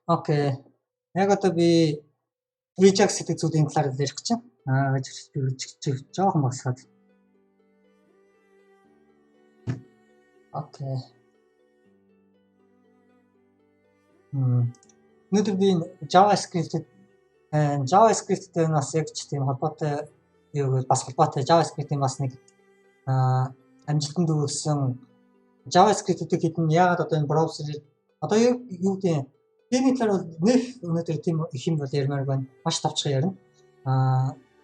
Окей. Яг одоо би Ajax гэдэг зүйлийн талаар ярих гэж байна. Жоохон багсгаад. Окей. Өнөөдөр би JavaScript-тэй бас яг ч тийм холбоотой юу бас холбоотой JavaScript-ийн бас нэг амжилтанд хүрсэн JavaScript-ийг хэдэн яагаад одоо энэ браузерыг одоо юу гэдэг тийм талаар бол нэх өнөөдөр тийм их юм бол ярмаар байна. Маш тавчхан ярина.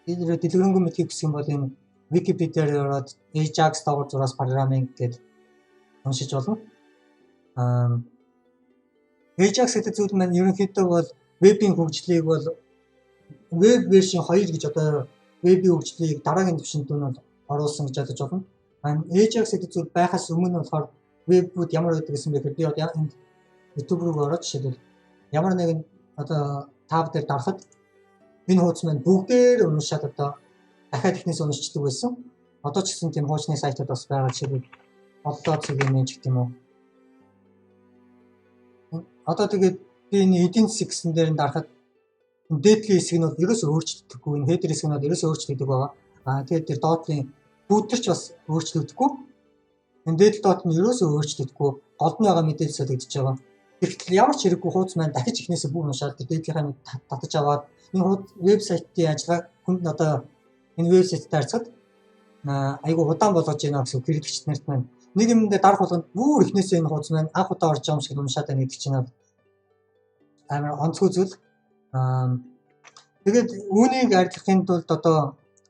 Энэ дэлгэрэнгүй мэдхийг гэсэн бол энэ Wikipedia-аар ороод Ajax доогуур зураас программинг гэдэг уншиж болно. Ajax гэдэг зүйл маань ерөнхийдөө бол вебийн хөгжлийг бол веб вершн 2 гэж одоо вебийн хөгжлийг дараагийн түвшинд нь оруулсан гэж бодож байна. Ajax гэдэг зүйл байхаас өмнө болохоор вебүүд ямар байдаг гэсэн бэ гэхээр би одоо энэ YouTube руу ороод жишээлбэл ямар нэгэн одоо тав дээр дарахад энэ хуудас маань бүгдээр уншаад одоо дахиад ихнээс уншдаг байсан. Одоо ч гэсэн тийм хуучны сайтууд бас байгаа жишээлбэл оллоо цэгийн ч гэх юм уу. Одоо тэгээд би энэ эдийн засаг гэсэн дээр дарахад дээдлийн хэсэг нь бол ерөөсөө өөрчлөгдөхгүй, энэ хедер хэсэг нь бол ерөөсөө өөрчлөгдөж байгаа. Тэгээд тэр доотлын бүүтэрч бас өөрчлөгдөхгүй. Энэ дээдл доот нь ерөөсөө өөрчлөгдөхгүй, голд нь байгаа мэдээлэл солигдож байгаа. Тэгэхдээ ямар ч хэрэггүй хуудас маань дахиж ихнээсээ бүр уншаад дээдлийнхаа мэд татаж аваад энэ вебсайтын ажиллагаа хүнд одоо энэ вебсайттай харьцаад айгүй удаан болгож байна гэсэн хэрэглэгч нарт маань нэг юмдээ дарах болгонд бүр ихнээсээ энэ хуудас маань анх удаа орж байгаа юм шиг уншаад байна гэдэг чинь амар онцгой зүйл. Тэгээд үүнийг арилгахын тулд одоо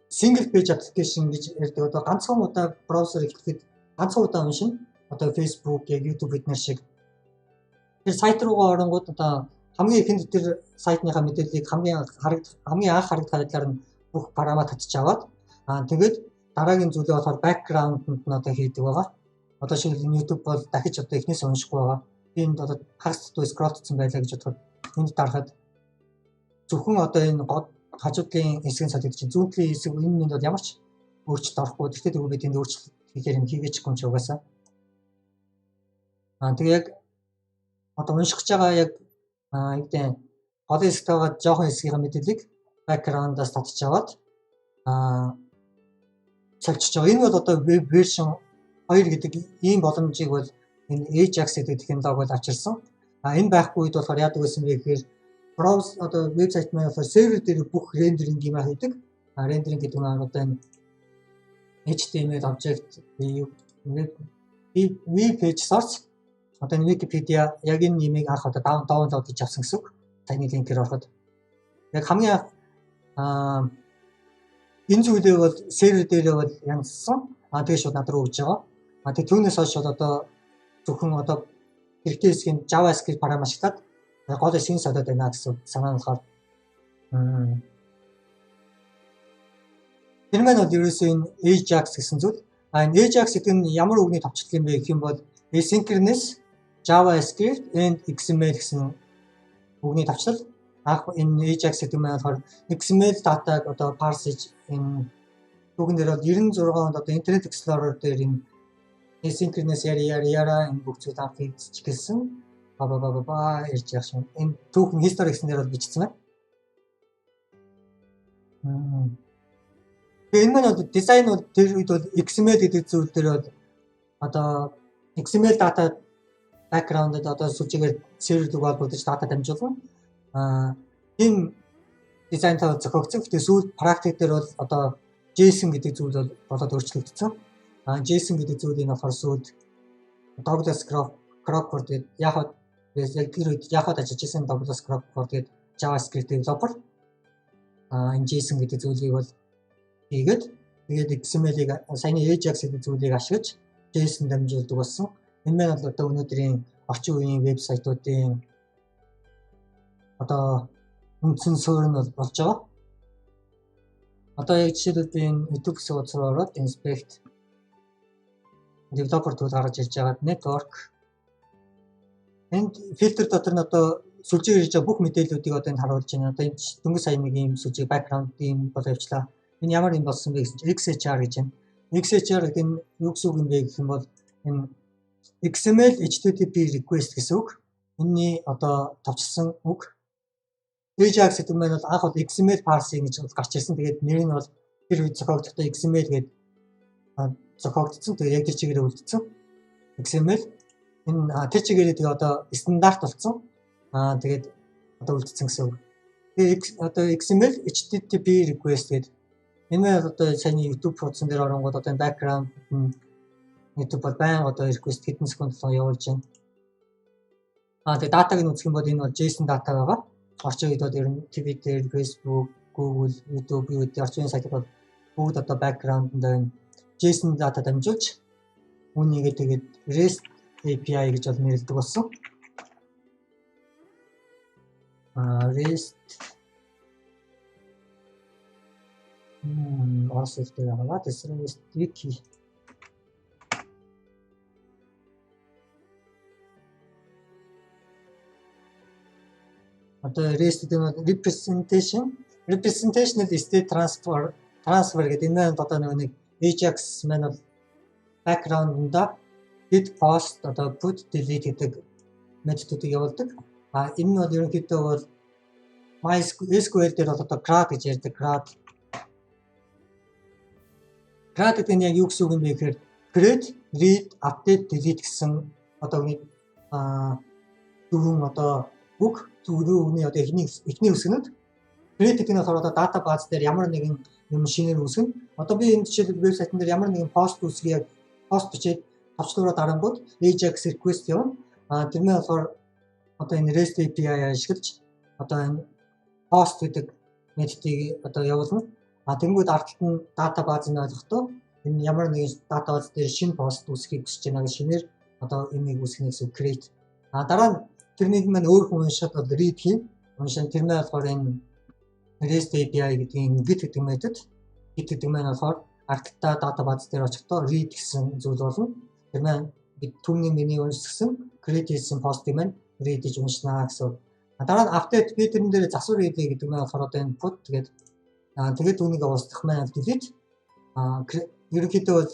single page application гэж ярьдаг. Одоо ганцхан удаа браузер эхлэхэд ганцхан удаа уншина. Одоо Facebook, YouTube эднэр шиг тэр сайт руугаа оронгууд одоо хамгийн ихэнд тэр сайтныхаа мэдээллийг хамгийн анх харагдах байдлаар нь бүх параметр татчих аваад тэгээд дараагийн зүйлээ болохоор background-д нь одоо хийдэг байгаа. Одоо шинэ YouTube бол дахиж одоо эхнээс уншихгүй байгаа. Би энд одоо хагас тутмын скроллцсон байлаа гэж бодоход энд дарахад зөвхөн одоо энэ хажуудлын хэсгийн солигдож чинь зүүнтлийн хэсэг энэ нь бол ямар ч өөрчлөлт орохгүй. Тэгтээ би тэнд өөрчлөлт хийхээр юм хийгээчихгүй юм чи угаасаа. Тэгээ яг одоо уншиж байгаа яг гэдэг голын хэсэгт байгаа жоохон хэсгийн мэдээллийг background-аас татчих аваад солилцож байгаа. Энэ бол одоо web version 2 гэдэг ийм боломжийг бол энэ Ajax гэдэг технологи бол авчирсан. Энэ байхгүй үед болохоор яадаг гэсэн бэ гэхээр browser одоо вебсайт маань болохоор сервер дээр бүх рендеринг юм хийдэг. Рендеринг гэдэг нь одоо энэ HTML object web page source одоо энэ Wikipedia яг энэ нэмийг анх одоо download хийж авсан гэсэн үг. Таны линкээр ороход яг хамгийн энэ зүйлээ бол сервер дээр бол янзсан. Тэгээ шууд над руу өгж байгаа. Тэгээ түүнээс хойш одоо зөвхөн одоо хэрэгтэй хэсгийн JavaScript програм ашиглаад гол хэсгийг солиод байна гэсэн санаа нь болохоор тэр маань бол ерөөсөө энэ Ajax гэсэн зүйл. Энэ Ajax гэдэг нь ямар үгний товчлол юм бэ гэх юм бол asynchronous JavaScript and XML гэсэн үгний товчлол. Энэ Ajax гэдэг нь болохоор XML датаг одоо parse хийж энэ түүхэн дээр бол 96 онд одоо Internet Explorer дээр энэ asynchronous яра энэ бүх зүйл анх хийгдэж гэлсэн. Ярьж яах юм. Энэ түүхэн history гэсэн дээр бол бичсэн байна. Тэгээ энэ маань бол дизайн бол тэр үед бол XML гэдэг зүйл дээр бол одоо XML дата background-д одоо сүлжээгээр сервер рүү холбогдож дата дамжуулна. Энэ дизайнтай зохиогдсон. Гэхдээ сүүл практик дээр бол одоо JSON гэдэг зүйл бол болоод өөрчлөгдсөн. JSON гэдэг зүйлийг болохоор сүүлд Douglas Crawford гэдэг яг тэр үед ажиллаж байсан Douglas Crawford гэдэг JavaScript developer энэ JSON гэдэг зүйлийг бол хийгээд тэгээд XML-ийг саяны Ajax гэдэг зүйлийг ашиглаж JSON дамжуулдаг болсон. Энэ маань бол одоо өнөөдрийн орчин үеийн вебсайтуудын одоо үндсэн суурь нь болж байгаа. Одоо яг жишээлбэл би энэ YouTube гэсэн утас руу ороод inspect developer tool гаргаж ирж байгаа network энд фильтр дотор нь одоо сүлжээ хийж байгаа бүх мэдээллүүдийг одоо энд харуулж байна. Одоо энэ дөнгөж саяны ийм сүлжээ background ийм бол явчлаа. Энэ ямар юм болсон бэ гэсэн чинь XHR гэж байна. XHR гэдэг нь юу гэсэн үг юм бэ гэх юм бол энэ XML HTTP request гэсэн үг. энэний одоо товчсон үг. Ajax гэдэг нь бол анх бол XML parsing гэж гарч ирсэн. Тэгээд нэр нь бол тэр үед зохиогдохдоо XML гэдэг зохиогдсон. Тэгээд яг тэр чигээр үлдсэн. XML энэ тэр чигээрээ тэгээ одоо стандарт болсон. Тэгээд одоо үлдсэн гэсэн үг. Тэгээд одоо XML HTTP request гэдэг энэ бол одоо саяны YouTube хуудсан дээр оронгууд одоо background YouTube бол байн одоо request хэдэн секунд болгоо явуулж байна. Тэгээд датаг нь үзэх юм бол энэ бол JSON дата байгаа. Орчин үед бол ер нь Twitter, Facebook, Google, YouTube юу гэдэг орчин сайтууд бол бүгд одоо background дээр JSON дата дамжуулж үүнийгээ тэгээд REST API гэж бол нэрлэдэг болсон. REST орос хэлтэй байгаа. REST wiki одоо REST гэдэг нь representation state transfer гэдэг энэ одоо нэг Ajax маань бол background-ында git post одоо put delete гэдэг методуудыг явуулдаг. Энэ нь бол ерөнхийдөө бол MySQL дээр бол одоо CRUD гэж ярьдаг. CRUD гэдэг нь яг юу гэсэн үг юм бэ гэхээр create, read, update, delete гэсэн одоо нэг дөрвөн одоо үг зүгний одоо эхний үсгэнүүд create гэдэг нь болохоор одоо database дээр ямар нэгэн юм шинээр үсгэн. Одоо би энэ жишээлбэл вебсайтн дээр ямар нэгэн пост үсгийг пост бичээд товчлуураа дарангууд Ajax request явна. Тэрний болохоор одоо энэ REST API ашиглаж одоо энэ post гэдэг методыг одоо явуулна. Тэнгүүд ард талд нь database нь ойлгохдоо энэ ямар нэгэн database дээр шинэ post үсгийг хүсэж байна гэж шинээр одоо энийг үсгэнэ гэсэн create. Дараа нь тэрнийг маань өөр хүн уншаад бол read хийн. Уншин тэрний болохоор энэ REST API гэдэг энэ git гэдэг метод. Git гэдэг маань болохоор ард талд database дээр очихдоо read гэсэн зүйл болно. Тэр маань бид түүний миний уншсан create хийсэн post-ыг маань read гэж уншнаа гэсэн. Дараа нь update би тэрэн дээр засвар хийлээ гэдэг маань болохоор одоо энэ put тэгээд тэгээд түүнийг устгах маань delete. Ерөнхийдөө бол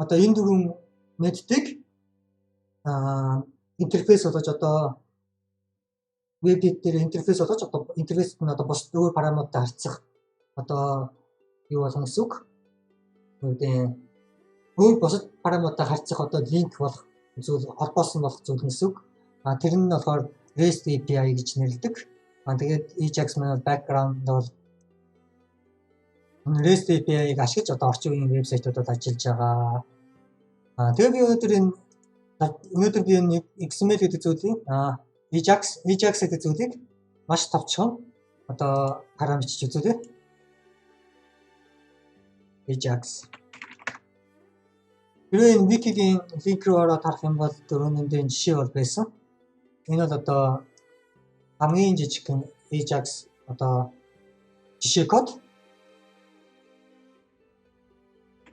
одоо энэ дөрвөн методыг интерфейс болгож одоо веб дээр интерфейс болгож одоо интерфейсд нь одоо бус өөр параметртай харьцах одоо юу болох гэсэн үг. Өөр бусад параметртай харьцах одоо линк болох зүйл холбоосон болох зүйл гэсэн үг. Тэр нь болохоор REST API гэж нэрлэдэг. Тэгээд Ajax маань background бол REST API-г ашиглаж одоо орчин үеийн вебсайтуудад ажиллаж байгаа. Тэгээд би өнөөдөр би энэ XML гэдэг зүйлийг Ajax гэдэг зүйлийг маш товчхон одоо параметрч үзүүлээ. Ajax. Хэрвээ энэ wiki-гийн линк рүү ороод харах юм бол дөрөвнөн дээр жишээ бол байсан. Энэ бол одоо хамгийн жижигхэн Ajax одоо жишээ код.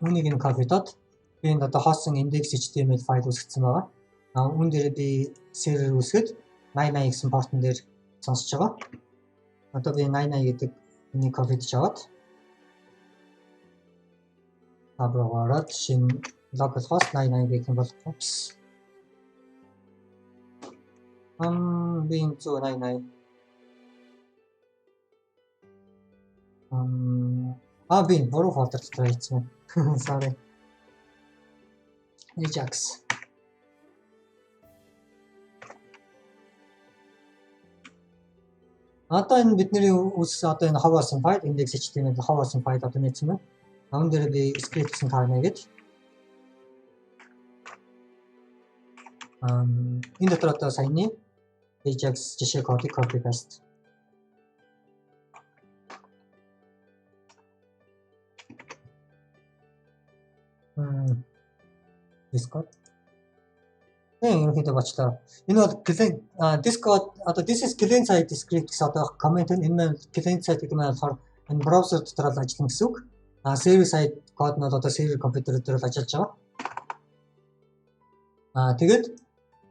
Үүнийг нь копидод би энэ одоо хоосон index.html файл үүсгэсэн байгаа. Үүн дээр би сервер үүсгэд 8080 гэсэн портон дээр сонсож байгаа. Одоо би 8080 гэдэг энийг копидж аваад аброгород шинэ localhost 8080 гэх юм бол би 180 би буруу фолдер дотор хийсэн. Sorry. Ajax. Одоо энэ бидний үүсгэсэн одоо энэ хаваасан файл index.html хаваасан файл одоо нээсэн байна. Амн дээр би script гэсэн таарна гэж. Энэ дотор одоо саяны Ajax жишээ кодыг copy paste. Discord. Ерөнхийдөө бочлоо. Энэ бол client Discord одоо this is client side script гэсэн одоо comment энэ маань client side гэдэг нь болохоор энэ браузер дотор л ажиллана гэсэн үг. Server side код нь бол одоо сервер компьютер дээр л ажиллаж байгаа. Тэгээд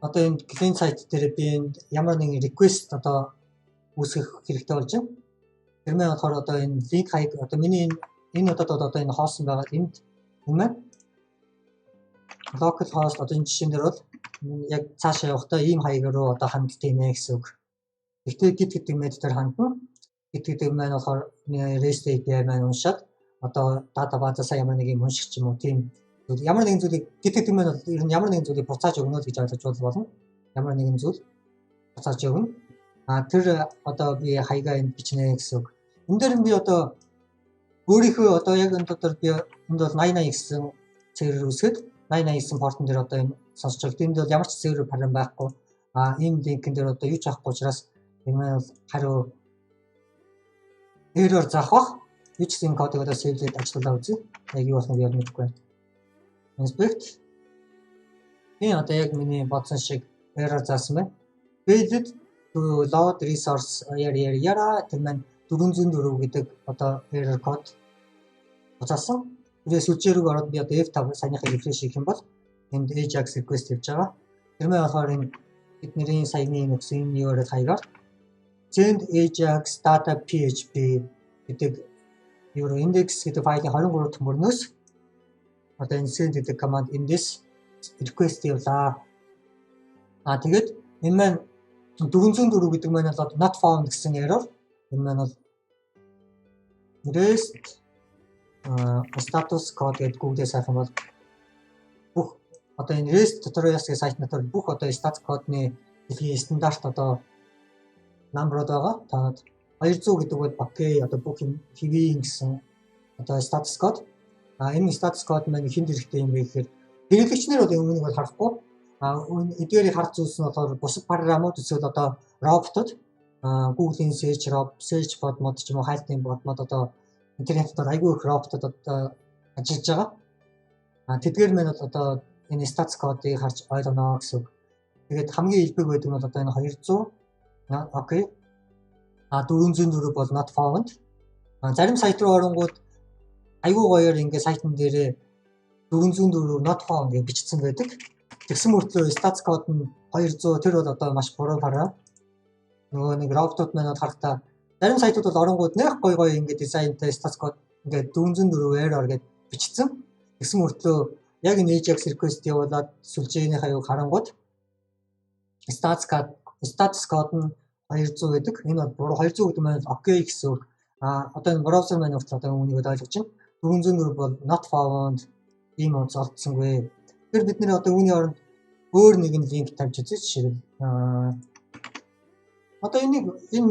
одоо энэ client side дээр би ямар нэгэн request одоо үүсгэх хэрэгтэй болж байна. Тэр маань болохоор одоо энэ link хаяг одоо миний энэ одоо энэ хоосон байгаа энд энэ localhost одоо энэ жишээн дээр бол яг цаашаа явахдаа ийм хаягаар руу одоо ханддаг юм гэсэн үг. Гэхдээ git гэдэг методоор хандна. Git гэдэг маань болохоор REST API маань уншаад одоо database-аас ямар нэг юм унших ч юм уу тийм ямар нэгэн зүйлийг git гэдэг маань ер нь ямар нэгэн зүйлийг буцааж өгнө гэж ойлгож болно. Ямар нэгэн зүйл буцааж өгнө. Тэр одоо би хаягаа энд бичнэ гэсэн үг. Энд дээр би одоо өөрийнхөө одоо яг энэ дотор би энд бол 8080 гэсэн сервер үүсгээд 8080 портон дээр одоо энэ сонсч байгаа. Энд бол ямар ч сервер парам байхгүй. Ийм линкэн дээр одоо юу ч авахгүй учраас энэ бол хариу error заах бах. Юу ч гэсэн кодыг одоо сейвлээд ажиллуулаа үзье. Яг юу болсныг яг мэдэхгүй байна. Inspect. Одоо яг миний бодсон шиг error заасан байна. Failed to load resource яра тэр маань 404 гэдэг одоо error code буцаасан. Тэрээс сүлжээрөг ороод би одоо F5 саяныхаа refresh хийх юм бол энд Ajax request хийж байгаа. Тэр маань болохоор энэ бидний саяны нөхсөн URL хаягаар send Ajax data php гэдэг euro index гэдэг файлын 23 дахь мөрнөөс одоо энэ send гэдэг command эндээс request явуулаа. Тэгээд энэ маань 404 гэдэг маань бол not found гэсэн error. Энэ маань бол REST status code гэдэг Google-ээс авах юм бол бүх одоо энэ REST tutorials гэх сайт дотор бүх одоо status code-ны дэлхийн стандарт одоо number-ууд байгаа. Таад 200 гэдэг бол окей одоо бүх юм TV гэсэн одоо status code. Энэ status code маань хэн хэрэгтэй юм бэ гэхээр хэрэглэгчнэр бол өмнө нь бол харахгүй. Эдгээрийг харах зүйлс нь болохоор бусад програмууд эсвэл одоо роботууд Google-ийн search bot мод ч юм уу хайлтын bot мод одоо интернетээр айгүй их роботууд одоо ажиллаж байгаа. Тэдгээр маань бол одоо энэ status code-ыг харж ойлгоно гэсэн үг. Тэгээд хамгийн илбэг байдаг нь бол одоо энэ 200 окей. 404 бол not found. Зарим сайт руу оронгууд айгүй гоёор ингээ сайтн дээрээ 404 not found гэж бичсэн байдаг. Тэгсэн мөртлөө status code нь 200 тэр бол одоо маш буруу програм. Нөгөө нэг роботууд манайд харахтаа зарим сайтууд бол оронгууд нэх гоё ингээ дизайнтай status code ингээ 404 error гэж бичсэн. Тэгсэн мөртлөө яг энэ Ajax request явуулаад сүлжээнийхээ аюуг харангууд status code нь 200 гэдэг. Энэ бол буруу 200 гэдэг маань окей гэсэн үг. Одоо энэ браузер маань урт одоо үүнийг ойлгож байна. 404 бол not found ийм онц олдсонгүй. Тэгэхээр бид нэр одоо үүний оронд өөр нэгэн линк тавьж үзье жишээлбэл одоо энэ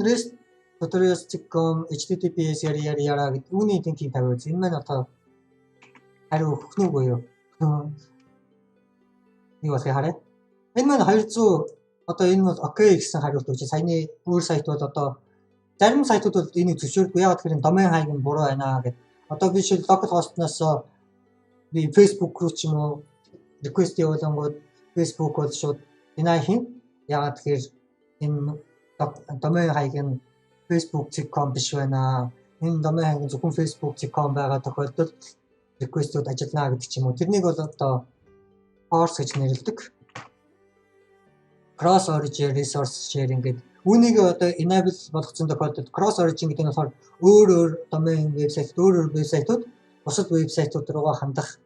REST tutorials.com https яра гэдэг үүний линкийг тавиад үзье. Энэ маань одоо хариу өгөх нь үгүй юу? Юу болох хараа. Энэ маань 200 одоо энэ бол окей гэсэн хариулт өгч. Саяны өөр сайт бол одоо зарим сайтууд бол энийг зөвшөөрдөггүй. Яагаад гэхээр домен хайг нь буруу байна гэдэг. Одоо би шил local host-наас би Facebook руу ч юм уу request явуулангууд Facebook бол шууд deny хийн. Яагаад гэхээр энэ домен хайг нь facebook.com биш байна. Энэ домен хайг нь зөвхөн facebook.com байгаа тохиолдолд request-ууд ажиллана гэдэг ч юм уу. Тэрнийг бол одоо force гэж нэрлэдэг. Cross origin resource sharing гэдэг. Үүнийг одоо enable болгосон тохиолдолд cross origin гэдэг нь болохоор өөр домен вебсайтууд бусад вебсайтууд руугаа хандах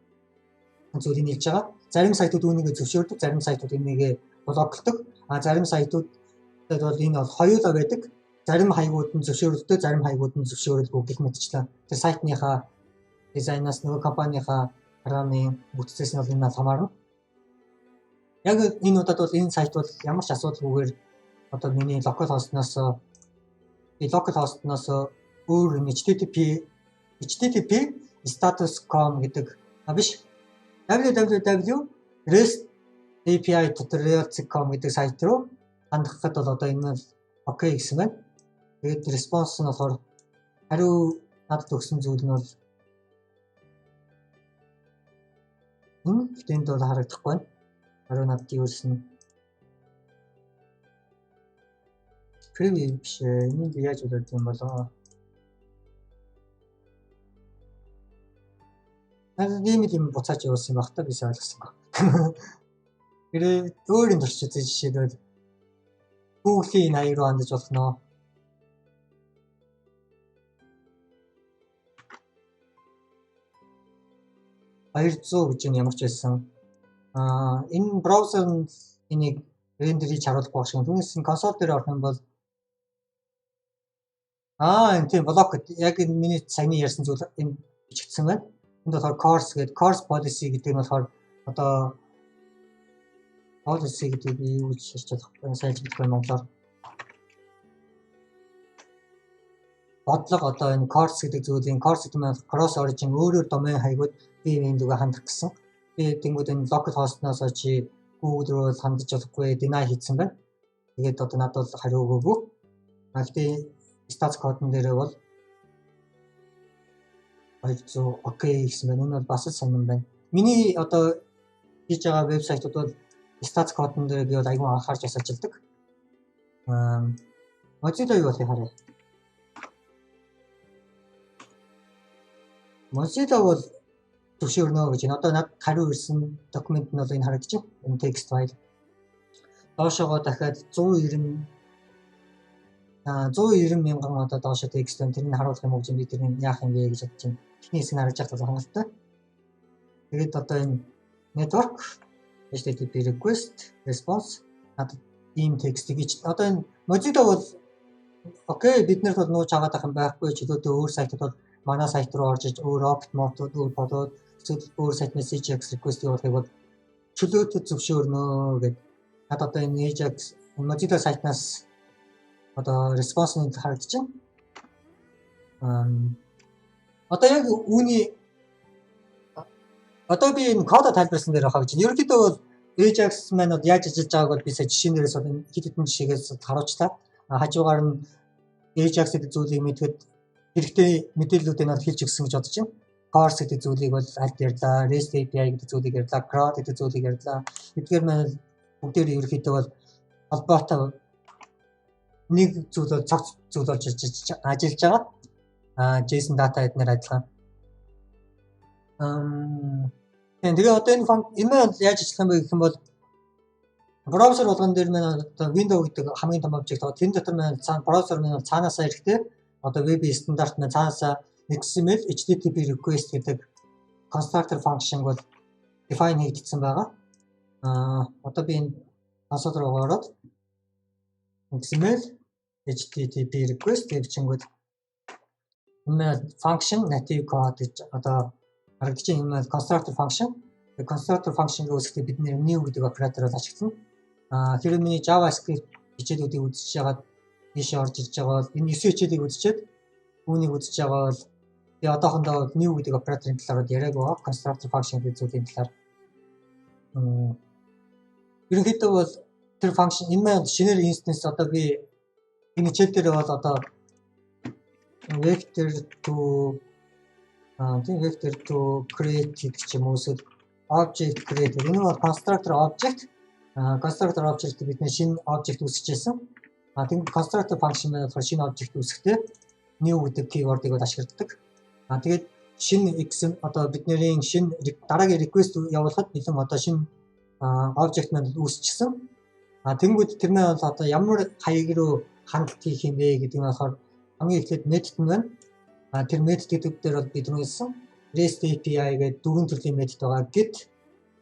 зүйлийг хэлж байгаа. Зарим сайтууд үүнийг зөвшөөрдөг, зарим сайтууд энийг блоклдог. Зарим сайтууд бол энэ бол хоёулаа байдаг. Зарим хаягууд нь зөвшөөрөлтөө, зарим хаягууд нь зөвшөөрөлгүй гэх мэтчлэн тэр сайтныхаа дизайнаас нөгөө компанийхаа програмын бүтцээс нь бол энэ хамаарна. Яг энэ удаад бол энэ сайт бол ямар ч асуудалгүйгээр одоо миний local host-наас өөр http status.com гэдэг биш www.restapi.tutorials.com гэдэг сайт руу хандахад бол одоо энэ окей гэсэн байна. Тэгээд response нь болохоор хариу надад өгсөн зүйл нь бол тэнд бол харагдахгүй байна. Хариу надад юусэн preview биш. Энийг яаж удаад юм болоо. Надад ийм буцааж явуулсан байх та бис ойлгосон баг. Гэрээ өөрийн төрч үзэж жишээлбэл Google-ийн 80 руу хандаж болно. $200 гэж юм ямар ч байсан. Энэ браузер нь энийг рендер хийж харуулах байх шиг. Түүнээс консоль дээр орох юм бол энэ тийм блок гэдэг. Яг энэ миний саяны ярьсан зүйл энэ бичигдсэн байна. Энд болохоор course гэдэг course policy гэдэг нь болохоор одоо policy гэдэг нь юу гэж хэлж болох вэ? Сайн хэлбэх юм монголоор. Бодлого одоо энэ course гэдэг зүйлийн course гэдэг нь cross origin өөрөөр домен хаягууд би энд үгээ хандах гэсэн. Би тэнгууд энэ local host-наас чи Google руу хандаж болохгүй deny хийсэн байна. Тэгээд одоо надад бол хариу өгөөгүй. Гэхдээ stats кодн дээр бол 200 окей гэсэн байна. Энэ бол бас сонирн байна. Миний одоо хийж байгаа вебсайтууд бол stats кодн дээр би бол аягүй анхаарч бас ажилладаг. Mozilla юу болох харъя. Mozilla бол зөвшөөрнө гэж энэ одоо надад хариу ирсэн документ нь бол энэ харагдаж байна. Энэ текст файл. Доошогоо дахиад 190 мянган одоо доошо текст байна. Тэрийг харуулах юм уу гэж би тэрийг яах юм бэ гэж бодож байна. Техникс нь харж байгаа хангалттай. Тэгээд одоо энэ network HTTP request response надад ийм текстийг ич одоо энэ Mozilla бол окей биднэрт бол нууж хагаад ах юм байхгүй чөлөөтэй өөр сайтууд бол манай сайт руу орж иж өөр opt mode өөр болоод өөр сайтнаас AJAX request явуулахыг бол чөлөөтэй зөвшөөрнө гэдэг. Надад одоо энэ AJAX Mozilla сайтнаас одоо response нь харагдаж байна. Одоо яг үүний одоо би энэ кодо тайлбарласан дээр хаа гэж. Ерөнхийдөө бол AJAX маань бол яаж ажиллаж байгааг бол би сая жишээнээрээс бол хэд хэдэн жишээгээс харуулчлаа. Хажуугаар нь AJAX гэдэг зүйлийг мэдхэд хэрэгтэй мэдээллүүдийг нь хэлж өгсөн гэж бодож байна. Course гэдэг зүйлийг бол альт ярьлаа, REST API гэдэг зүйлийг ярьлаа, CRUD гэдэг зүйлийг ярьлаа. Эдгээр маань бүгдээр ерөнхийдөө бол холбоотой нэг зүйл бол цогц зүйл болж ажиллаж байгаа. JSON data эднэр адилхан. Тэгээ одоо энэ маань яаж ажиллах юм бэ гэх юм бол браузер болгон дээр маань одоо Windows гэдэг хамгийн том обжект байгаа. Тэр дотор маань браузер маань цаанаасаа ирэхдээ одоо веб стандарт маань цаанаасаа XML HTTP request гэдэг constructor function бол define хийгдсэн байгаа. Одоо би энэ консоль руу ороод XML HTTP request гэвчингүүд энэ function native code гэж одоо харагдаж байна. Энэ constructor function. Constructor function-ыг үүсгэхдээ бид new гэдэг операторыг ашиглана. Хэрэв миний JavaScript хичээлүүдийг үзэж байгаад ийшээ орж ирж байгаа бол энэ 9 хичээлийг үзчихэд үүнийг үзэж байгаа бол би одоохондоо new гэдэг операторын талаар яриаг байгаа. Constructor function гэдэг зүйлийн талаар. Ерөнхийдөө бол тэр function энэ маань шинээр instance одоо би энэ хичээл дээр бол одоо vector to create гэдэг ч юм уу эсвэл object create. Энэ бол constructor object. Constructor object бидний шинэ object үүсгэжсэн. Тэгээд constructor function маань болохоор шинэ object үүсгэхдээ new гэдэг keyword-ыг бол ашигладаг. Тэгээд шинэ XM одоо бидний шинэ дараагийн request явуулахад бэлэн одоо шинэ object маань үүсчихсэн. Тэнгүүд тэр маань бол одоо ямар хаяг руу хандлт хийх юм бэ гэдэг нь болохоор хамгийн эхлээд method нь байна. Тэр method дээр бол бид нөөсөн REST API гэдэг дөрвөн төрлийн method байгаа. Get,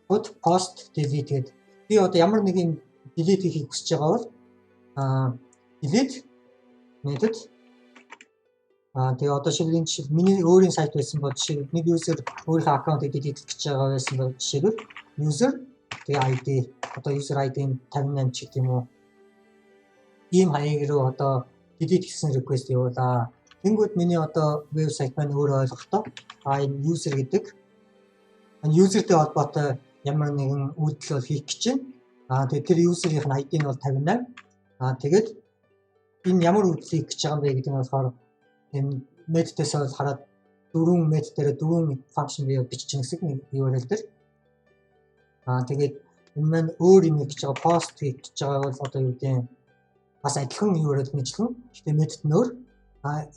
put, post, delete гэдэг. Би одоо ямар нэг юм delete хийхийг хүсэж байгаа бол delete method тэгээ одоо шилжүүлэн жишээ миний өөрийн сайт байсан бол жишээ нэг user өөрийнхөө аккаунтыг delete гэж байгаа байсан бол жишээлбэл user тэгээ ID одоо user ID-ийн 58 ч гэх юм уу ийм хаяг руу одоо delete гэсэн request явуулаа. Тэнгүүд миний одоо вебсайт маань өөрөө ойлгохдоо энэ user гэдэг энэ userтэй холбоотой ямар нэгэн үйлдэл бол хийх гэж байна. Тэгээд тэр user-ийн ID нь бол 58. Тэгээд энэ ямар үйлдэл хийх гэж байгаа юм бэ гэдэг нь болохоор энэ методээс бол хараад дөрвөн метод дээр дөрвөн function бий биччихсэн гэсэн URL дээр. Тэгээд энэ маань өөр юм хийж байгаа post хийж байгаа бол одоо юу гэдэг бас адилхан URL нэжлэн. Гэхдээ метод нь өөр.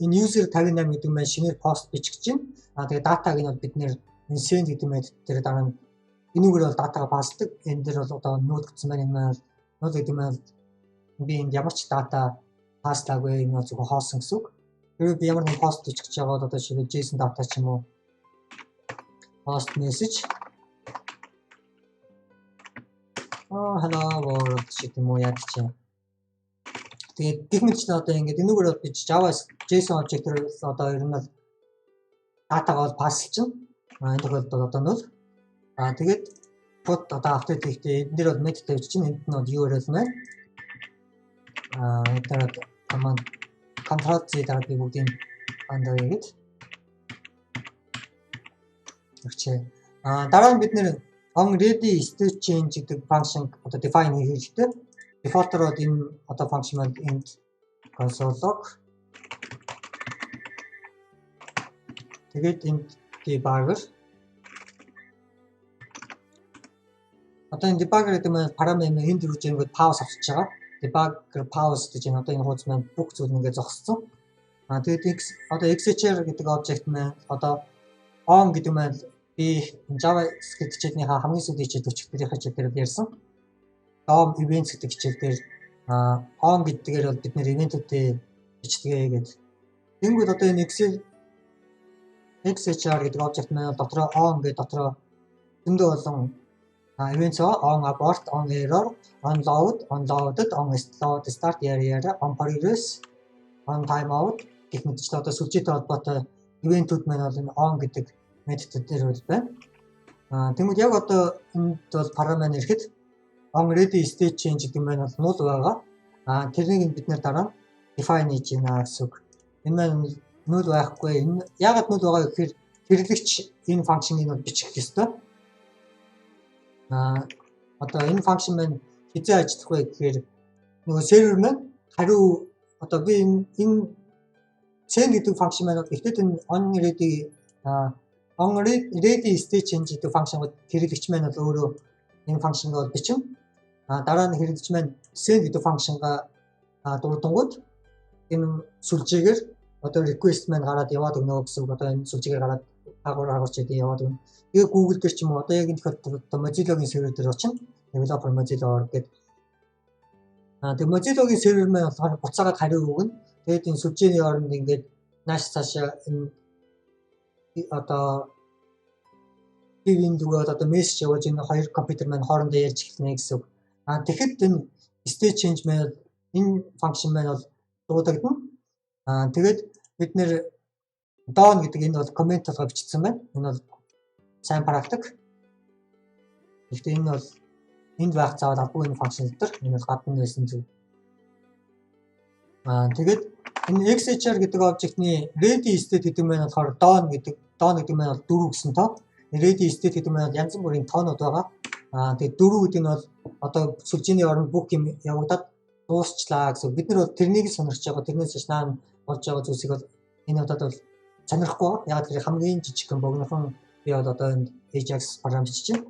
Энэ user 58 гэдэг маань шинээр post бичих гэж байна. Тэгээд датаг нь бол бид нэр энэ send гэдэг метод дээр дараа нь энүүгээр бол датагаа пасдаг. Энэ дээр бол одоо нүүд гэсэн маань энэ маань нүүд гэдэг маань би энд ямар ч дата паслаагүй энэ зөвхөн хоосон гэсэн үг. Хэрвээ би ямар нэг пост бичих гэж байгаа бол одоо шилээ JSON дата ч юм уу post message hello world гэдэг юм уу яа гэж. Тэгээд гэх мэт ч одоо ингээд энүүгээр бид Java JSON object-ээр одоо ер нь датагаа бол пассалчихна. Энэ тохиолдолд одоо нь тэгээд put одоо update хийхдээ энэ дээр бол method тавьж чинь энд нь бол URL маань энэ command control Z дараа би бүгдийг андаа хийгээд өгчээ. Дараа нь бид нэр on ready state change гэдэг function одоо define хийх хэрэгтэй. Default-оор энэ одоо function маань int console log тэгээд int debugger одоо энэ debugger гэдэг нь параметр энэ дөрвж ингээд pause авчиж байгаа. Debugger pause гэж энэ одоо энэ хуудас маань бүх зүйл ингээд зогссон. Тэгээд одоо XHR гэдэг object маань одоо on гэдэг маань би JavaScript хичээлнийхээ хамгийн сүүлийн хичээл 40 хичээл дээр ярьсан. DOM events гэдэг хичээл дээр on гэдгээр бол бид нэр event-үүдээ бичдэгэ гэдэг. Тэнгүүд одоо энэ XHR гэдэг object маань дотроо on гэдэг дотроо зөндөө олон events on abort, on error, on load, on loaded, on load start яа on progress, on timeout гэх мэт ч одоо сүлжээтэй холбоотой event-үүд маань бол энэ on гэдэг метод дээр бол байна. Тэгмээд яг одоо энд бол параметр ирэхэд on ready state change гэдэг маань бол null байгаа. Тэрнийг бид нэр дараа нь define хийж байна гэсэн үг. Энэ маань null байхгүй. Энэ ягаад null байгаа гэхээр хэрэглэгч энэ function-ыг бол бичих ёстой. Одоо энэ function маань хизээ ажиллах вэ гэхээр нөгөө server маань хариу одоо би энэ send гэдэг function маань ихтэй энэ on ready state change гэдэг function-ыг хэрэглэгч маань бол өөрөө энэ function-ыг бол бичнэ. Дараа нь хэрэглэгч маань send гэдэг function-га дурдангууд энэ сүлжээгээр одоо request маань гараад яваад өгнө гэсэн үг. Одоо энэ сүлжээгээр гараад агуулж яваад өгнө. Тэгээ Google дээр ч юм уу одоо яг энэ тохиолдолд Mozilla-гийн сервер дээр очино. Developer Mozilla гэдэг. Тэгээ Mozilla-гийн сервер маань болохоор буцаагаад хариу өгнө. Тэгээд энэ сүлжээний оронд ингээд нааш цаашаа энэ одоо ивэн дүгээд одоо мессеж явуулж энэ хоёр компьютер маань хоорондоо ярьж эхэлнэ гэсэн үг. Тэгэхэд энэ state change маань энэ function маань бол дуудагдана. Тэгээд бид нэр down гэдэг энэ бол comment толгой бичсэн байна. Энэ бол сайн практик. Гэхдээ энэ бол энд байх заавал албагүй энэ function дотор энэ бол гадна байсан зүйл. Тэгээд энэ XHR гэдэг object-ний ready state гэдэг маань болохоор down гэдэг маань бол 4 гэсэн тоо. Ready state гэдэг маань янз бүрийн тоонууд байгаа. Тэгээд 4 гэдэг нь бол одоо сүлжээний оронд бүх юм явагдаад дуусчлаа гэсэн. Бид нар бол тэрнийг сонирхож байгаа. Тэрнээс цааш болж байгаа зүйлсийг бол энэ удаад бол сонирхгүй байгаа. Яг тэр хамгийн жижигхэн богинохон би бол одоо энэ Ajax програм бичиж байна.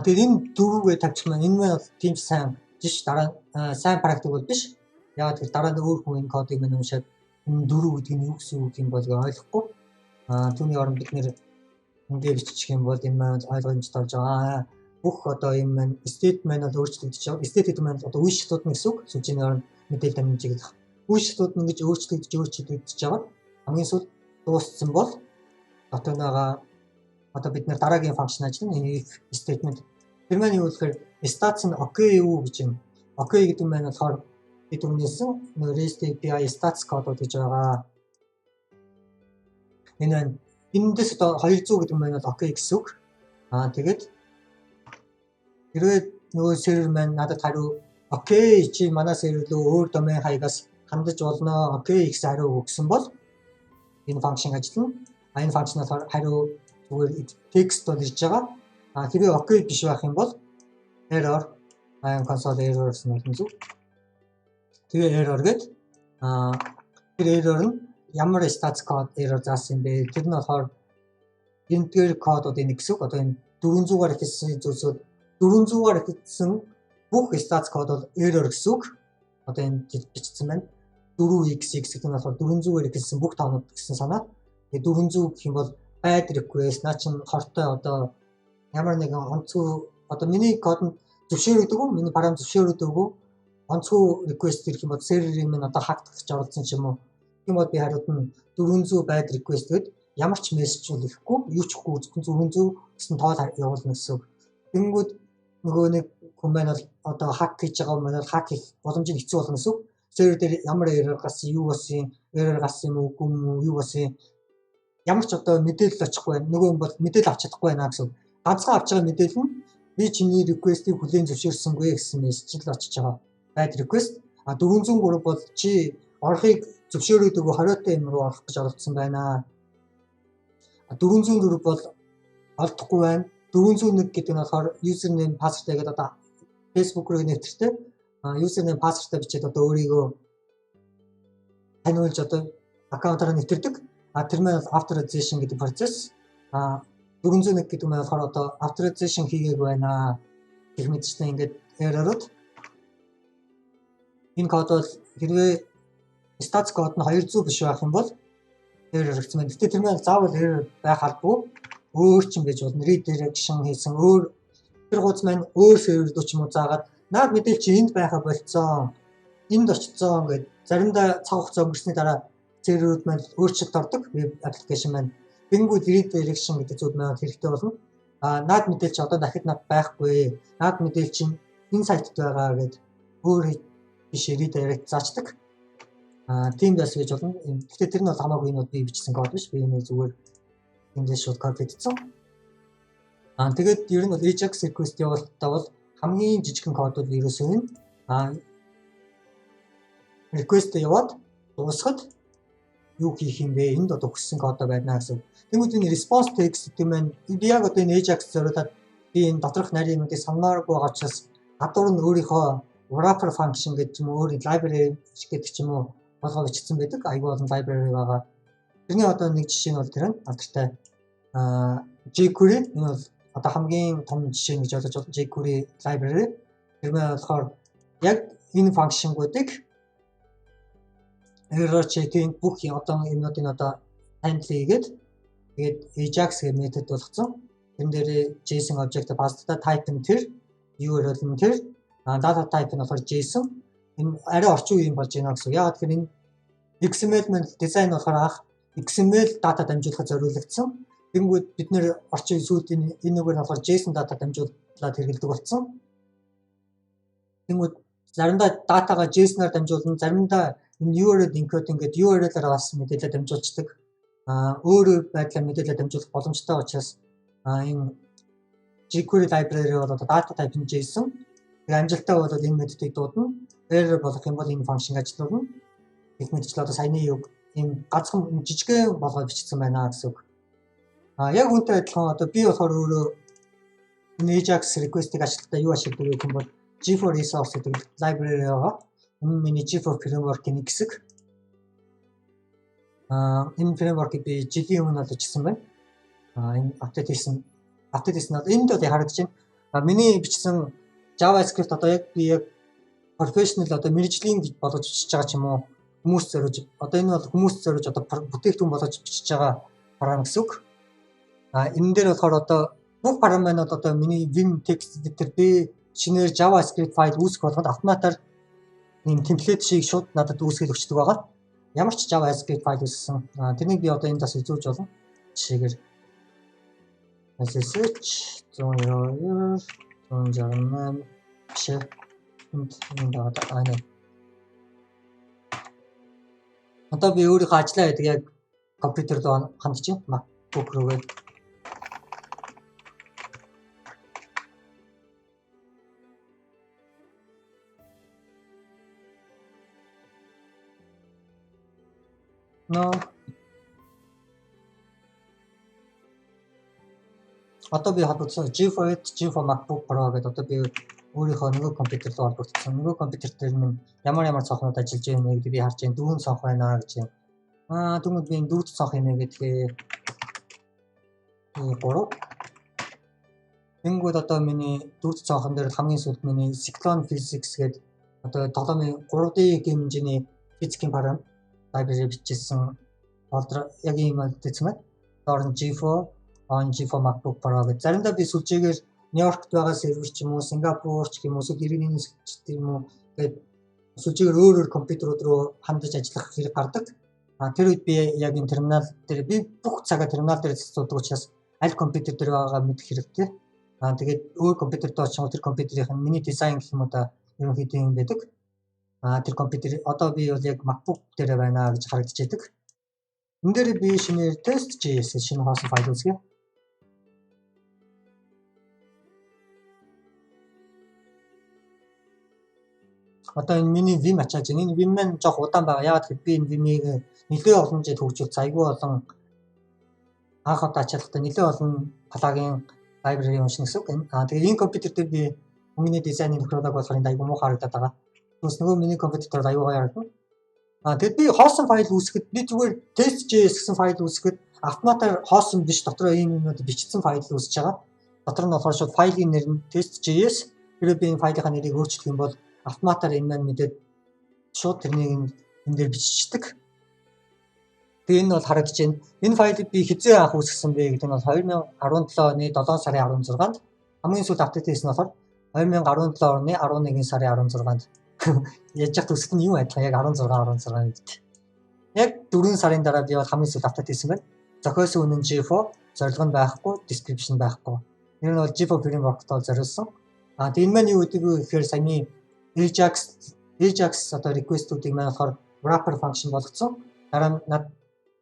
Тэгээд энэ дөрвөө тавьчих маань энэ маань бол тийм сайн жиш дараа сайн практик бол биш. Яг тэр дараа нь өөр хүн энэ кодыг мань уншаад энэ дөрөв гэдэг нь юу гэсэн үг юм бол ойлгохгүй. Түүний оронд бид нэр ингээд бичих юм бол энэ маань ойлгомжтой болж байгаа. Бүх одоо юм маань state маань бол өөрчлөгдөж байгаа. State гэдэг маань одоо үе шатууд нь гэсэн үг. Сүлжээний оронд мэдээлэл дамжиж үе шатууд нь ингэж өөрчлөгдөж байгаа. Хамгийн сүүлд дууссан бол дотор байгаа одоо бид нэр дараагийн function ажиллана. Энэ if statement. Тэр маань юу гэхээр stats нь okay юу гэж юм. Okay гэдэг маань болохоор бид өмнөөсөн REST API stats кодууд гэж байгаа. Эндээс одоо 200 гэдэг маань бол okay гэсэн үг. Тэгээд хэрвээ нөгөө сервер маань надад хариу okay чи манай сервер рүү өөр домен хаягаас хандаж болно. Okay X хариу өгсөн бол энэ function ажиллана. Энэ function-аас хариу зүгээр текст бол ирж байгаа. Хэрвээ okay биш байх юм бол error console error гэсэн үг зүйл. Тэгээ error гээд тэр error нь ямар stats code error заасан бэ? Тэр нь болохоор integer кодууд энэ гэсэн үг. Одоо энэ 400-аар ихсэн зүйлсүүд 400-аар ихсэн бүх stats code бол error гэсэн үг. Одоо энэ бичсэн байна. 4xx гэдэг нь болохоор 400-аар ихсэн бүх тоонууд гэсэн санаа. Тэгээ 400 гэх юм бол bad request наа чин хортой одоо ямар нэгэн онцгой одоо миний код нь зөвшөөрөгдөг үү? Миний параметр зөвшөөрөгдөг үү? Онцгой request ирэх юм бол серверийн минь одоо хактгч оролцсон ч юм уу. Тийм бол би хариуд нь 400 bad request гээд ямар ч мессеж үл ирэхгүй, юу ч ихгүй 400 гэсэн тоол явуулна гэсэн үг. Тэнгүүд нөгөө нэг хүн маань бол одоо хак хийж байгаа юм байна. Хак хийх боломжийг хэцүү болгоно гэсэн. Сервер дээр ямар error гарсан, юу болсон, error гарсан юм уу, үгүй юм уу, юу болсон. Ямар ч одоо мэдээлэл очихгүй байна. Нөгөө хүн бол мэдээлэл авч чадахгүй байна гэсэн. Ганцхан авч байгаа мэдээлэл нь би чиний request-ийг хүлээн зөвшөөрсөнгүй гэсэн мессеж л очиж байгаа. Bad request. 403 бол чи орохыг зөвшөөрөөд өгөө 20-тай юм руу орох гэж оролцсон байна. 404 бол олдохгүй байна. 401 гэдэг нь болохоор username password гэдэг одоо Facebook руу нэвтрэлтэй username password бичээд одоо өөрийгөө таниулж одоо аккаунтаараа нэвтэрдэг. Тэр маань authorization гэдэг процесс. 401 гэдэг нь болохоор одоо authorization хийгээг байна. Гэх мэтчтэй ингээд error-ууд. Энэ код бол хэрвээ status код нь 200 биш байх юм бол error гэсэн мэт. Гэтэ тэр маань заавал error байх албагүй. Өөр ч юм байж болно. Redirection хийсэн өөр тэр хуудас маань өөр сервер рүү ч юм уу заагаад наад мэдээлэл чи энд байха болцсон. Энд очицсон гэдэг заримдаа цаг хугацаа өнгөрсний дараа серверүүд маань өөрчлөлт ордог. Веб аппликейшн маань тэнгүүд redirection гэдэг зүйл маань хэрэгтэй болно. Наад мэдээлэл чи одоо дахид над байхгүй. Наад мэдээлэл чинь энэ сайтд байгаа гэдэг өөр биш redirect заачдаг. Тийм байс гэж болно. Гэхдээ тэр нь бол хамаагүй энэ би бичсэн код биш. Би энэ зүгээр эндээс шууд код бичсэн. Тэгээд ер нь бол Ajax request явуулалтаа бол хамгийн жижигхэн код бол ерөөсөө энэ request яваад дуусахад юу хийх юм бэ? Энд одоо хүссэн код байна гэсэн. Тэгмүүд энэ response text гэдэг нь би яг одоо энэ Ajax зориулаад би энэ доторх нарийнуудыг санааргүй байгаа учраас гадуур нь өөрийнхөө wrapper function гэдэг юм уу, өөрийн library гэдэг ч юм уу болгоо бичсэн байдаг. Айгүй олон library байгаа. Тэрний одоо нэг жишээ нь бол тэр нь алдартай jQuery. Энэ бол одоо хамгийн том жишээ гэж ойлгож байна. jQuery library. Тэр маань болохоор яг энэ function-гуудыг error check-ийн бүх одоо юмнуудын одоо handle хийгээд тэгээд Ajax гэх метод болгоцсон. Тэрэн дээр JSON object pass-та type нь тэр, URL нь тэр, data type нь болохоор JSON. Энэ арай орчин үеийн болж байна гэсэн. Яг тэгэхээр энэ XML маань дизайн болохоор анх XML дата дамжуулахад зориулагдсан. Тэнгүүд бид нэр орчин сүүлд энэ нэгээр болохоор JSON дата дамжуулаад хэрэглэдэг болсон. Тэнгүүд заримдаа датагаа JSON-аар дамжуулна, заримдаа энэ URL encoding гэдэг URL-аар бас мэдээлэл дамжуулдаг. Өөр байдлаар мэдээлэл дамжуулах боломжтой учраас энэ jQuery library бол одоо data type нь JSON. Тэгээ амжилттай бол энэ методыг дуудана. Error болох юм бол энэ function ажиллуулна. Их мэдчлээ одоо саяны юг ийм ганцхан жижигхэн болгоод бичсэн байна гэсэн үг. Яг үүнтэй адилхан одоо би болохоор өөрөө энэ Ajax request-ийг ашиглахдаа юу ашигладаг гэх юм бол G4 resource гэдэг library байгаа. Энэ миний G4 framework-ийн нэг хэсэг. Энэ framework-ийг би жилийн өмнө олж ирсэн байна. Энэ update хийсэн бол энд бол харагдаж байна. Миний бичсэн JavaScript одоо яг би яг professional одоо мэргэжлийн гэж болгож бичиж байгаа ч юм уу, хүмүүс зориулж одоо энэ бол хүмүүс зориулж одоо бүтээгдэхүүн болгож бичиж байгаа програм гэсэн үг. Энэ дээр болохоор одоо бүх програм маань одоо миний Vim text editor би шинээр JavaScript файл үүсгэх болгоод автоматар ийм темплейт шиг шууд надад үүсгэж өгчдөг байгаа. Ямар ч JavaScript файл үүсгэсэн. Тэрнийг би одоо энд бас үзүүлж болно. Жишээгээр SSH 192 168 биш энд байгаа. Одоо би өөрийнхөө ажиллаа гэдэг яг компьютер руу хандж байна. MacBook руугээ. Одоо би хадгалсан G4 MacBook Pro гэдэг одоо би өөрийнхөө нөгөө компьютер руу холбогдсон. Нөгөө компьютер дээр минь ямар цонхнууд ажиллаж байна гэдэг би харж байна. Дөрвөн цонх байна гэж байна. Тэгмэд би дөрвөн цонх юм гэдгээ 3. Тэнгүүд одоо миний дөрвөн цонхон дээр хамгийн сүүлд миний Cyclone Physics гэдэг одоо тоглоомын 3D гейм хэмжээний физикийн програм library бичсэн. Яг ийм мэдээсэн байна. Доор нь G4 MacBook Pro гэдэг. Заримдаа би сүлжээгээр Нью-Йоркт байгаа сервер ч юм уу, Сингапур ч юм уу, эсвэл Иргэний ч юм уу гэдэг сүлжээгээр өөр компьютерууд руу хандаж ажиллах хэрэг гардаг. Тэр үед би яг энэ терминал дээр би бүх цагаа терминал дээр застуулдаг учраас аль компьютер дээр байгаа мэдэх хэрэгтэй. Тэгээд өөр компьютерт очсон тэр компьютерийн миний дизайн гэх юм уу та ерөнхийдөө юм байдаг. Тэр компьютер одоо би бол яг MacBook дээр байна гэж харагдаж байдаг. Энд дээр би шинээр test.js шинэ хоосон файл үүсгэе. Одоо энэ миний Vim ачааж байна. Энэ Vim маань жоох удаан байгаа. Яагаад гэвэл би энэ Vim-ийг нэлээд олон жил хөгжүүлж айгүй олон анх удаа ачаалахдаа нэлээд олон плагин library уншина гэсэн үг. Тэгээд энэ компьютер дээр би өмнөний дизайны нөхрөлөг болохоор энэ айгүй муу харагдаад байгаа. Тэгвэл нөгөө миний компьютер дээр айгүй гоё харагдана. Тэгэд би хоосон файл үүсгэхэд би зүгээр test.js гэсэн файл үүсгэхэд автоматар хоосон биш дотроо ийм юмнууд бичсэн файл үүсэж байгаа. Дотор нь болохоор шууд файлын нэр нь test.js. Тэгээд би энэ файлынхаа нэрийг өөрчлөх юм бол автоматар энэ маань мэдээд шууд тэрнийг энэ дээр биччихдэг. Тэгээ энэ бол харагдаж байна. Энэ файлыг би хизээ анх үүсгэсэн бэ гэдэг нь бол 2017 оны 7 сарын 16-нд хамгийн сүүлд апдейт хийсэн нь болохоор 2017 оны 11 сарын 16-нд яаж яхад үсгэн юу адилхан яг 16 гэдэг. Яг 4 сарын дараа би бол хамгийн сүүлд апдейт хийсэн байна. Зохиосон үнэн GFO, зорилго нь байхгүй, description байхгүй. Энэ нь бол GFO framework-т зориулсан. Тэгээ энэ маань юу гэдэг вэ гэхээр саяны Ajax одоо request-уудыг маань болохоор wrapper function болгоцсон. Дараа нь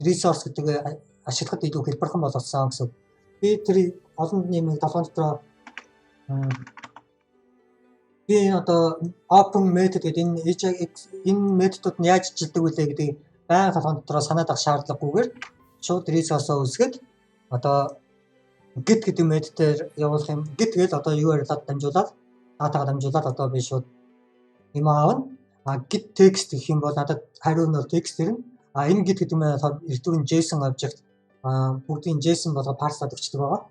resource гэдэг ашиглахад илүү хэлбэрхэн болгосон гэсэн. Би тэр олон нэмийг толгойн дотор би одоо open method гэдэг энэ методууд нь яаж ажилтдаг вэ гэдэг байнга толгойн дотор санаад авах шаардлагагүйгээр шууд resource-оо үүсгээд одоо git гэдэг методээр явуулах юм. Git гэдэг одоо юу арилаад дамжуулаад датагаа дамжуулаад одоо би шууд юм аавна. Git text гэх юм бол надад хариу нь бол text ирнэ. Энэ git гэдэг нь эрдүрэн JSON object бүгдийн JSON болгоо парслаад өгчдөг байгаа.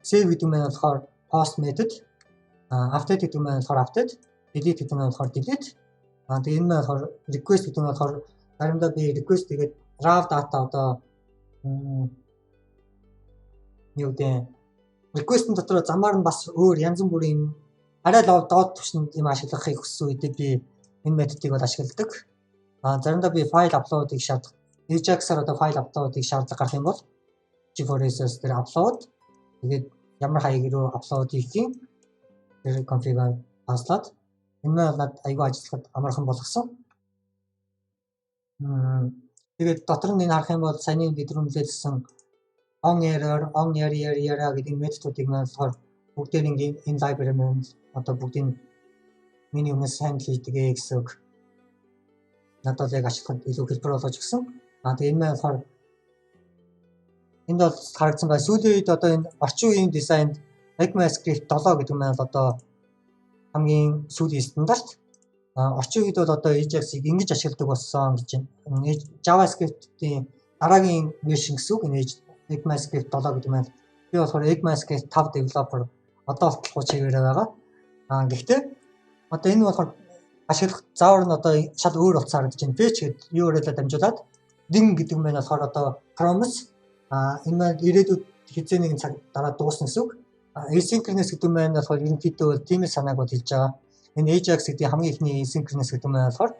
Save гэдэг нь болохоор post method, update гэдэг нь болохоор update, delete гэдэг нь болохоор delete. Тэгээ энэ нь болохоор request гэдэг нь болохоор заримдаа би request тэгээд raw data одоо юу гэдэг request-ын дотор замаар нь бас өөр янз бүрийн арай л доод түвшинд юм ашиглахыг хүссэн үедээ би энэ методыг бол ашигладаг. Заримдаа би файл аплоудыг шаарддаг. Ajax-аар одоо файл аплоудыг шаарддаг гарах юм бол GeForce дээр аплод тэгээд ямар хаяг руу аплод хийх юм тэр config-аар паслаад энэ маань надад аягүй ажиллахад амархан болгосон. Тэгээд дотор нь энэ харах юм бол саяны бид нэлээдсэн on error гэдэг методуудыг маань болохоор бүгдээр энэ library маань одоо бүгдийн миний өмнөөс handle хийдэг гэсэн үг. Надад яг ашиглахад илүү хэлбэр болгож өгсөн. Тэгээ энэ маань болохоор энд бол харагдсан бай. Сүүлийн үед одоо энэ орчин үеийн дизайнд ECMAScript 7 гэдэг маань одоо хамгийн сүүлийн стандарт. Орчин үед бол одоо Ajax-ыг ингэж ашигладаг болсон гэж байна. JavaScript-ийн дараагийн вершн гэсэн үг. Энэ ECMAScript 7 гэдэг маань би болохоор ECMAScript 5 developer одоо болтолгоо чигээр байгаа. Гэхдээ одоо энэ болохоор ашиглах заавар нь одоо шал өөр болцоор харагдаж байна. Fetch гэдэг URL-ээр дамжуулаад din гэдэг нь болохоор одоо promise энэ маань ирээдүйд хизээ нэгэн цаг дараа дуусна гэсэн үг. Asynchronous гэдэг нь болохоор ерөнхийдөө бол тийм санааг бол хэлж байгаа. Энэ Ajax гэдэг хамгийн ихний asynchronous гэдэг нь болохоор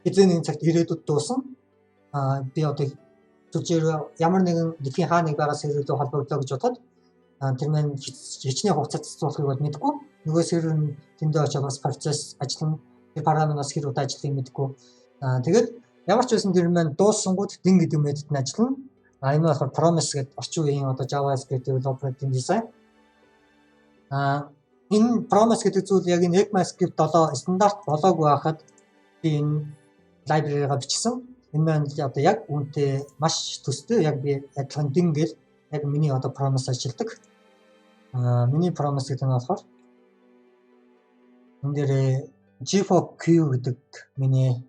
хизээ нэгэн цагт ирээдүйд дуусна. Би одоо зүгээр ямар нэгэн дэлхийн хаа нэг байгаа сервертэй холбогдлоо гэж бодоход тэр маань хичнээн хугацаа цуцуулахыг бол мэдгүй. Нөгөө сервер нь тэндээ очиж бас процесс ажиллана. Тэр параметраас хэр удаа ажиллахыг мэдгүй. Тэгээд ямар ч байсан тэр маань дууссангууд din гэдэг метод нь ажиллана. Энэ болохоор promise гэдэг орчин үеийн одоо JavaScript development design. Энэ promise гэдэг зүйл яг энэ ECMAScript 7 стандарт болоогүй байхад би энэ library-га бичсэн. Энэ маань одоо яг үүнтэй маш төстэй яг би адилхан din гэл яг миний одоо promise ажилладаг. Миний promise гэдэг нь болохоор энэ дээр GFOQ гэдэг миний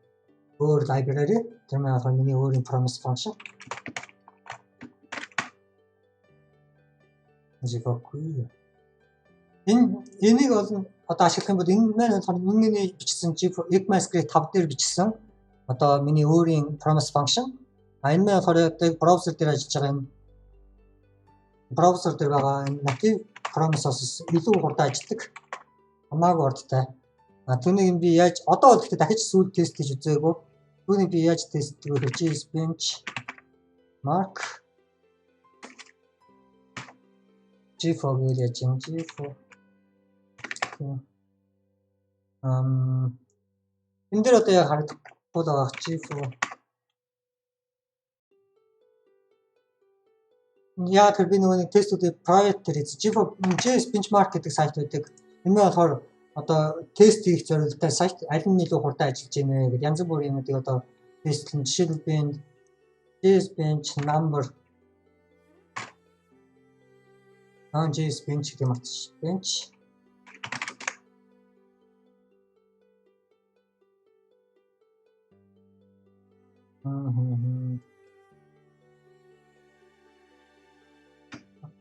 өөр library тэр маань болохоор миний өөрийн promise function. GFOQ. Энийг бол одоо ашиглах юм бол энэ маань болохоор миний бичсэн ECMAScript 5 дээр бичсэн одоо миний өөрийн promise function. Энэ маань болохоор браузер дээр ажиллаж байгаа энэ браузер дээр байгаа native promise-оос илүү хурдан ажилладаг. Хамаагүй хурдтай. Түүнийг би яаж одоо бол гэхдээ дахиж сүүл тест хийж үзээгүй. Түүнийг би яаж тестдэг вэ гэж benchmark G4 гэвэл яаж юм G4. Энэ дээр одоо яг харагдахгүй байгаа G4. Яа тэр би нөгөө нэг тестүүдийг proprietary G4 benchmark гэдэг сайт байдаг. Энэ нь болохоор одоо тест хийх зорилготой сайт аль нь илүү хурдан ажиллаж байна гэдэг янз бүрийн юмыг одоо тестлэн жишээлбэл би энэ JS bench number JS bench гэдэг юм атчих. Bench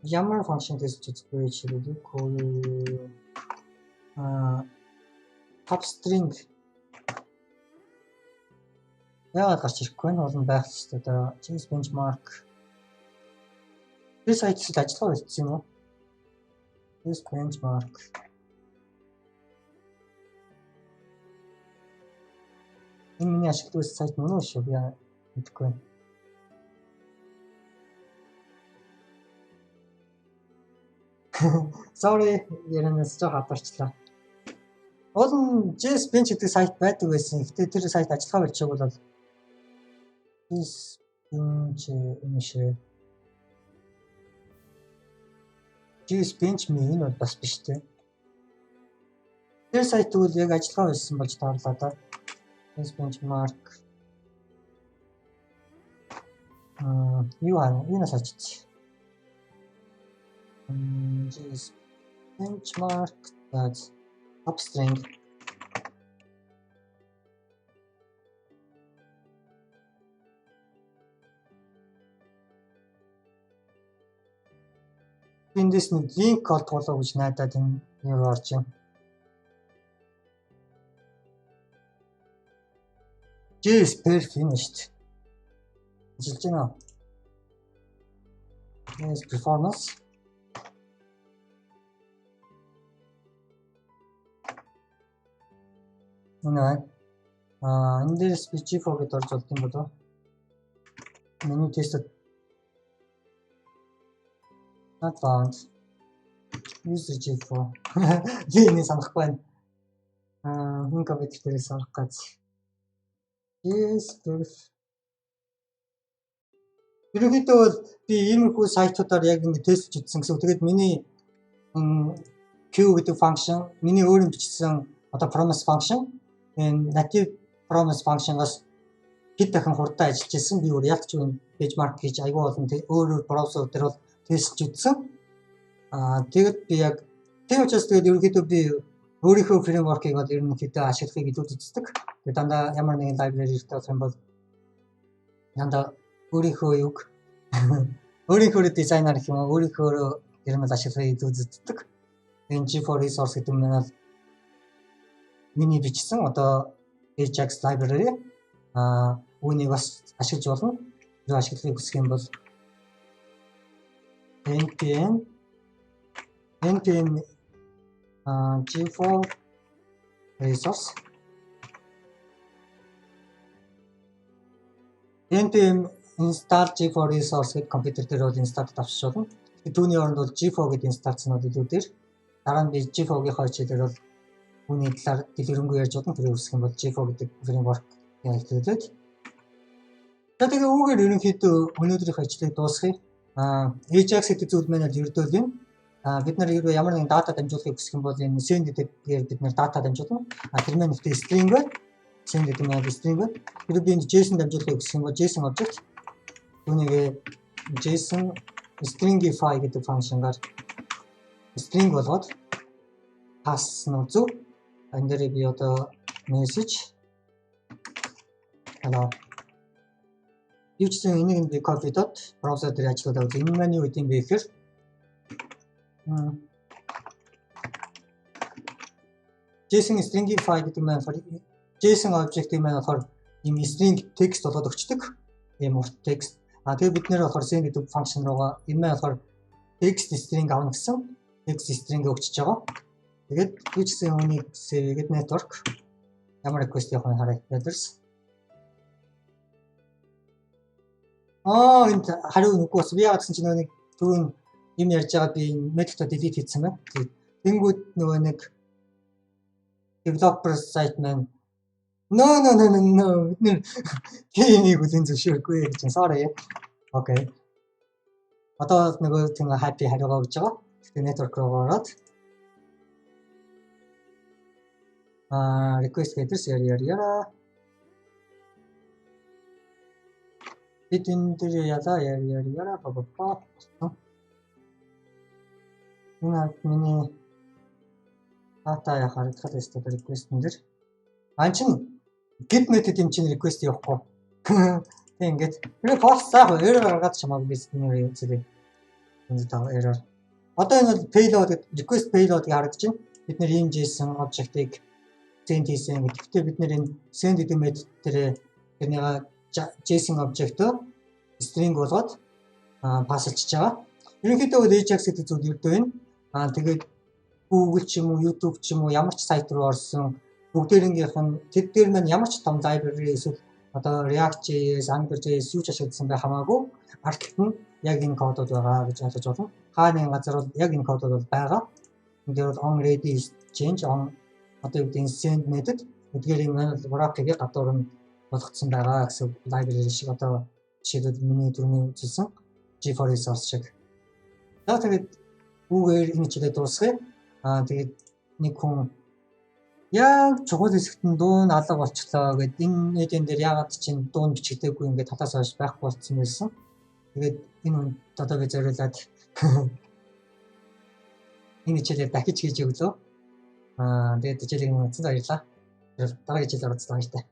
ямар function тест үзэхгүй чиглэл top string яагаад гарч ирэхгүй нь олон байх ч одоо JS benchmark this site-д ажиллагаа болчихсон юм уу? JS benchmark энэ миний ашигладаг сайт мөн үү шүү би мэдэхгүй байна. Sorry, яранаас жоо хатарчлаа. Олон JS bench гэдэг сайт байдаг байсан. Гэтэ тэр сайт ажиллагаа болчихгүй бол JS bench юм шиг. JS bench энэ бол бас биш те. Тэр сайт тэгвэл яг ажиллагаа байсан болж таарлаа да. JS benchmark юу аа энэ сачиж JS benchmark that's upstream эндээс нэг линк олдголоо гэж найдаад энэ юу орж байна. JS perf энэ шүү дээ. Ажиллаж байна уу? JS performance энэ дээрс би G4 гэдээ орж болд юм болов. Миний тестд not found user G4 энэ санахгүй байна. Энэ компьютер дээр санах гэж. Yes, perf. Ерөнхийдөө бол би иймэрхүү сайтуудаар яг ингэ тест хийсэн гэсэн. Тэгээд миний Q гэдэг function, миний өөрийн бичсэн одоо promise function, энэ native promise function-аас хэд дахин хурдан ажиллаж ирсэн. Би өөр ялч юм benchmark хийж айгүй болон өөр браузер дээр бол тест хийсэн. Тэгээд би яг тийм учраас тэгээд ерөнхийдөө би өөрийнхөө фреймворкийг бол ерөнхийдөө ашиглахыг илүү үздэг. Тэгээд дандаа ямар нэгэн library ирэх юм бол дандаа өөрийнхөө юг өөрийнхөө дизайнер гэх юм уу өөрийнхөө ерөнхийдөө ашиглахыг илүү үздэг. Энэ G4 resource гэдэг нь бол миний бичсэн одоо Ajax library үүнийг бас ашиглаж болно. Юу ашиглахыг хүсэх юм бол npm G4 resource npm install G4 resource гэдэг компьютер дээр бол install авчиж болно. Түүний оронд бол G4 гэдэг инстанцнууд илүү дээр дараа нь би G4-ийн хойчдэр бол үүний талаар дэлгэрэнгүй ярьж бодно. Тэр үсэх юм бол G4 гэдэг фреймворк хэлээд. Тэгээд үүгээр ерөнхийдөө өнөөдрийн ажлыг дуусгая. Ajax гэдэг зүйл маань ердөө юм. Бид нар ямар нэгэн дата дамжуулахыг хүсэх юм бол энэ send гэдэг бид нар дата дамжуулна. Тэр маань ихтэй string байна. Send гэдэг маань string байна. Тэр би энэ JSON дамжуулахыг хүсэх юм бол JSON object түүнийг JSON stringify гэдэг функшнгаар string болгоод pass нь зөв. Энэ дээр би одоо message hello юу ч гэсэн энийг би copy дот браузер дээр ажиллаад байгаа. Энэ маань юу гэдэг юм бэ гэхээр JSON stringify гэдэг маань JSON object-ийг маань болохоор ийм string text болоод өгчдөг. Ийм урт text. Тэгээд бид нэр болохоор send гэдэг function руугаа энэ маань болохоор text string авна гэсэн text string өгчөж байгаа. Тэгээд юу ч гэсэн үнийг save гэдэг network ямар request явах нь харъя. Headers энд хариу нүггүй бас би яагаад гэсэн чинь нэг түрүүн юм ярьж байгаа би методоо delete хийсэн байна. Тэнгүүд нөгөө нэг developer site маань no бид нэр тиймийг үзэн зөвшөөрөхгүй гэж байна. Sorry. Окей. Одоо нөгөө тийм happy хариугаа гэж байгаа. Тэгээ network руу ороод request headers яра. Бид энэ дээр яра бабаа. Миний дата харагдах тест request энэ дэр. Чин git method юм чинь request явахгүй. Тэг ингээд тэр post заах error гаргаад чамаагүй бизнесний үзлээ. Энэ тав error. Одоо энэ бол payload request payload-ыг харагдаж байна. Бид нэр ийм JSON object-ыг send хийсэн. Гэхдээ бид нэр энэ send гэдэг method тэрнийг JSON object-өө string болгоод pass-алчиж байгаа. Ерөнхийдөө Ajax гэдэг зүйл ердөө энэ. Тэгээд Google ч юм уу, YouTube ч юм уу ямар ч сайт руу орсон бүгдээрийнх нь тэд дээр маань ямар ч том library эсвэл одоо React.js, Angular.js юу ч ашигласан бай хамаагүй артлт нь яг энэ кодууд байгаа гэж ойлгож байна. Хааны газар бол яг энэ кодууд бол байгаа. Энд дээр бол on ready change on одоо юу гэдэг send method эдгээр юм Oracle-ийг гадуур нь болгоцсон байгаа гэсэн library шиг одоо жишээлбэл миний түрүүний үзсэн GeForce шиг. Тэгээд үгээр энэ чиглэлд дуусгая. Тэгээд нэг хүн яг чухал хэсэгт нь дуун алга болчихлоо гэд энэ эдэн дээр яагаад чинь дуун бичигдээгүй ингээд талаас хойш байхгүй болцсон байсан. Тэгээд энэ хүн одоо би зориулаад энэ хичээлээр дахиж хийж өглөө. Тэгээд хичээлийг үзсэн баярлалаа. Дараагийн хичээлээр уулзлаа баяртай.